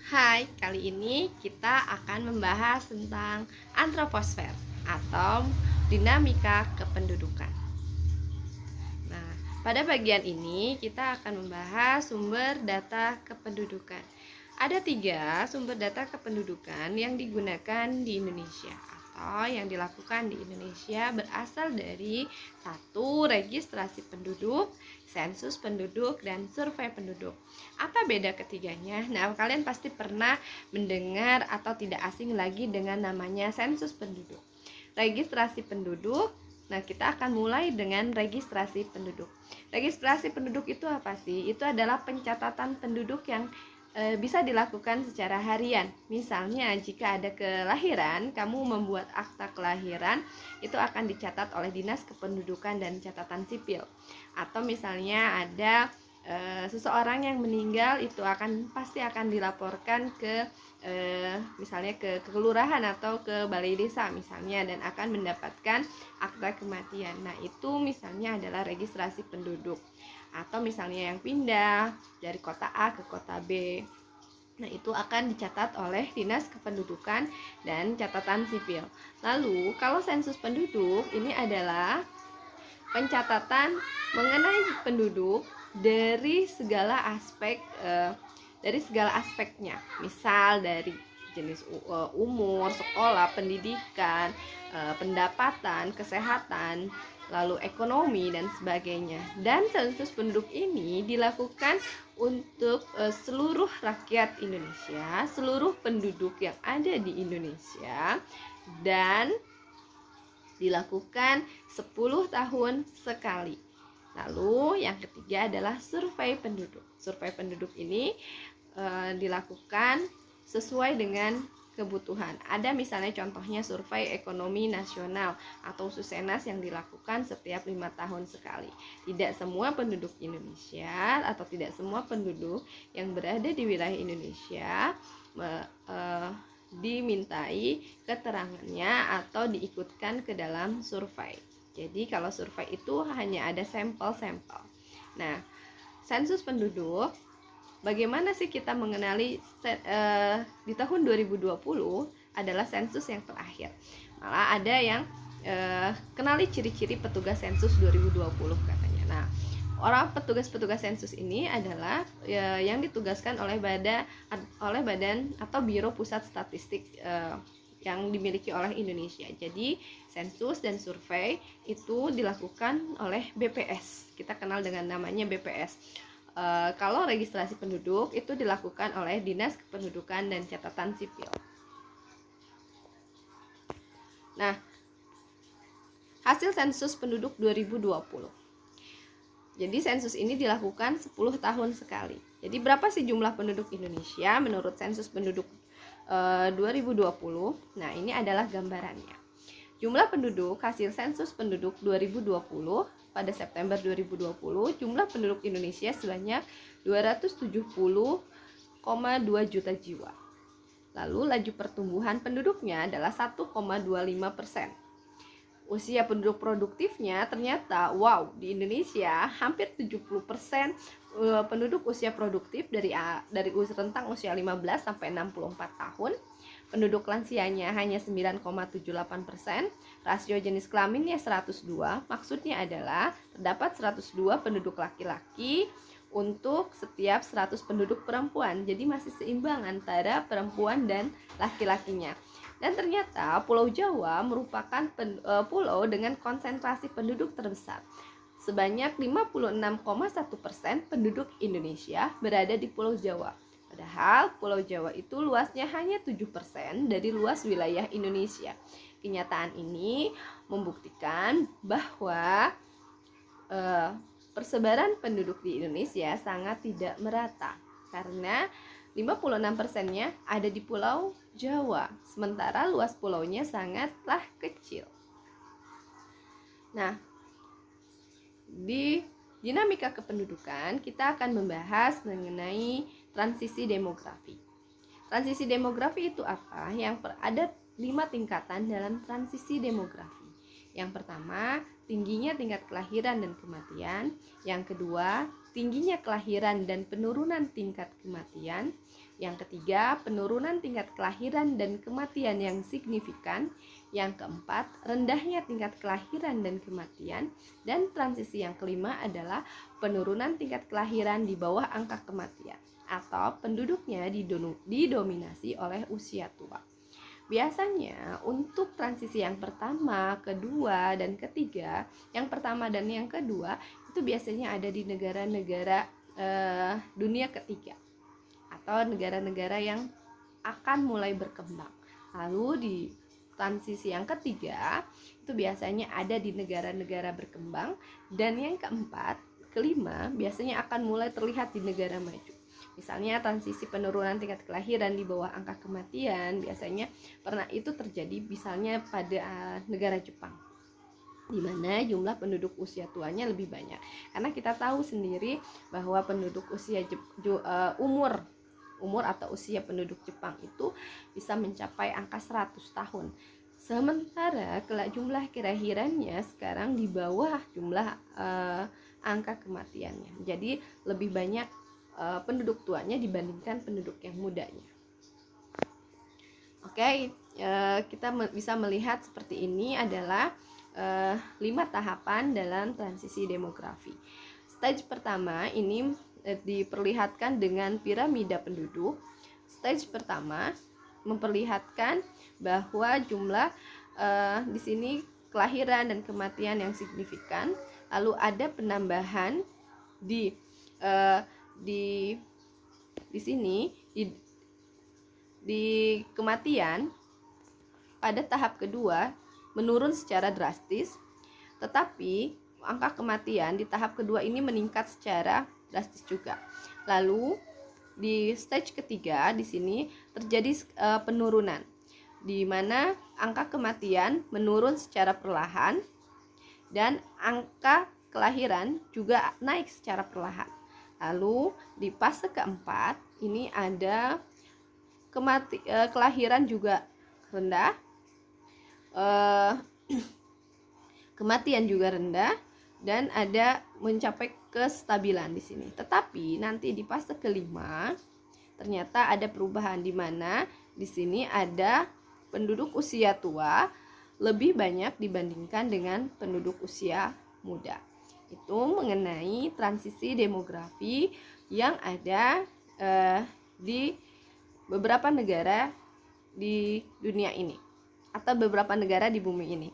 Hai, kali ini kita akan membahas tentang antroposfer atau dinamika kependudukan. Nah, pada bagian ini kita akan membahas sumber data kependudukan. Ada 3 sumber data kependudukan yang digunakan di Indonesia atau yang dilakukan di Indonesia berasal dari 1. Registrasi penduduk, sensus penduduk, dan survei penduduk. Apa beda ketiganya? Nah, kalian pasti pernah mendengar atau tidak asing lagi dengan namanya sensus penduduk. Registrasi penduduk. Nah, kita akan mulai dengan registrasi penduduk. Registrasi penduduk itu apa sih? Itu adalah pencatatan penduduk yang bisa dilakukan secara harian. Misalnya, jika ada kelahiran, kamu membuat akta kelahiran, itu akan dicatat oleh Dinas Kependudukan dan Catatan Sipil. Atau misalnya ada seseorang yang meninggal, itu pasti akan dilaporkan ke misalnya ke kelurahan atau ke balai desa misalnya, dan akan mendapatkan akta kematian. Nah, itu misalnya adalah registrasi penduduk. Atau misalnya yang pindah dari kota A ke kota B, nah itu akan dicatat oleh Dinas Kependudukan dan Catatan Sipil. Lalu kalau sensus penduduk ini adalah pencatatan mengenai penduduk dari segala aspeknya, misal dari jenis umur, sekolah, pendidikan, pendapatan, kesehatan, lalu ekonomi dan sebagainya. Dan sensus penduduk ini dilakukan untuk seluruh rakyat Indonesia, seluruh penduduk yang ada di Indonesia, dan dilakukan 10 tahun sekali. Lalu yang ketiga adalah survei penduduk. Survei penduduk ini dilakukan sesuai dengan kebutuhan. Ada misalnya contohnya survei ekonomi nasional atau Susenas yang dilakukan setiap 5 tahun sekali. Tidak semua penduduk Indonesia atau tidak semua penduduk yang berada di wilayah Indonesia dimintai keterangannya atau diikutkan ke dalam survei. Jadi kalau survei itu hanya ada sampel-sampel. Nah, sensus penduduk, bagaimana sih kita mengenali di tahun 2020 adalah sensus yang terakhir. Malah ada yang kenali ciri-ciri petugas sensus 2020 katanya. Nah, orang petugas-petugas sensus ini adalah yang ditugaskan oleh badan atau Biro Pusat Statistik yang dimiliki oleh Indonesia. Jadi sensus dan survei itu dilakukan oleh BPS. Kita kenal dengan namanya BPS. Kalau registrasi penduduk itu dilakukan oleh Dinas Kependudukan dan Catatan Sipil. Nah, hasil sensus penduduk 2020. Jadi sensus ini dilakukan 10 tahun sekali. Jadi berapa sih jumlah penduduk Indonesia menurut sensus penduduk 2020? Nah, ini adalah gambarannya. Jumlah penduduk hasil sensus penduduk 2020 pada September 2020, jumlah penduduk Indonesia sebanyak 270,2 juta jiwa. Lalu laju pertumbuhan penduduknya adalah 1,25%. Usia penduduk produktifnya ternyata di Indonesia hampir 70% penduduk usia produktif dari rentang usia 15 sampai 64 tahun. Penduduk lansianya hanya 9,78%. Rasio jenis kelaminnya 102. Maksudnya adalah terdapat 102 penduduk laki-laki untuk setiap 100 penduduk perempuan. Jadi masih seimbang antara perempuan dan laki-lakinya. Dan ternyata Pulau Jawa merupakan pulau dengan konsentrasi penduduk terbesar. Sebanyak 56,1% penduduk Indonesia berada di Pulau Jawa. Padahal Pulau Jawa itu luasnya hanya 7% dari luas wilayah Indonesia. Kenyataan ini membuktikan bahwa persebaran penduduk di Indonesia sangat tidak merata, karena 56%-nya ada di Pulau Jawa, sementara luas pulaunya sangatlah kecil. Nah, di dinamika kependudukan kita akan membahas mengenai transisi demografi. Transisi demografi itu apa? Ada 5 tingkatan dalam transisi demografi. Yang pertama, tingginya tingkat kelahiran dan kematian. Yang kedua, tingginya kelahiran dan penurunan tingkat kematian. Yang ketiga, penurunan tingkat kelahiran dan kematian yang signifikan. Yang keempat, rendahnya tingkat kelahiran dan kematian. Dan transisi yang kelima adalah penurunan tingkat kelahiran di bawah angka kematian, atau penduduknya didominasi oleh usia tua. Biasanya untuk transisi yang pertama, kedua, dan ketiga, yang pertama dan yang kedua itu biasanya ada di negara-negara dunia ketiga atau negara-negara yang akan mulai berkembang. Lalu di transisi yang ketiga itu biasanya ada di negara-negara berkembang, dan yang keempat, kelima biasanya akan mulai terlihat di negara maju. Misalnya transisi penurunan tingkat kelahiran di bawah angka kematian biasanya pernah itu terjadi misalnya pada negara Jepang, di mana jumlah penduduk usia tuanya lebih banyak. Karena kita tahu sendiri bahwa penduduk usia umur atau usia penduduk Jepang itu bisa mencapai angka 100 tahun. Sementara jumlah kelahirannya sekarang di bawah jumlah angka kematiannya. Jadi lebih banyak penduduk tuanya dibandingkan penduduk yang mudanya. Oke, kita bisa melihat seperti ini adalah 5 tahapan dalam transisi demografi. Stage pertama ini diperlihatkan dengan piramida penduduk. Stage pertama memperlihatkan bahwa jumlah di sini kelahiran dan kematian yang signifikan. Lalu ada penambahan di sini di kematian pada tahap kedua menurun secara drastis, tetapi angka kematian di tahap kedua ini meningkat secara drastis juga. Lalu di stage ketiga di sini terjadi penurunan, di mana angka kematian menurun secara perlahan dan angka kelahiran juga naik secara perlahan. Lalu di fase keempat ini ada kelahiran juga rendah, kematian juga rendah, dan ada mencapai kestabilan di sini. Tetapi nanti di fase kelima ternyata ada perubahan, di mana di sini ada penduduk usia tua lebih banyak dibandingkan dengan penduduk usia muda. Itu mengenai transisi demografi yang ada di beberapa negara di dunia ini atau beberapa negara di bumi ini.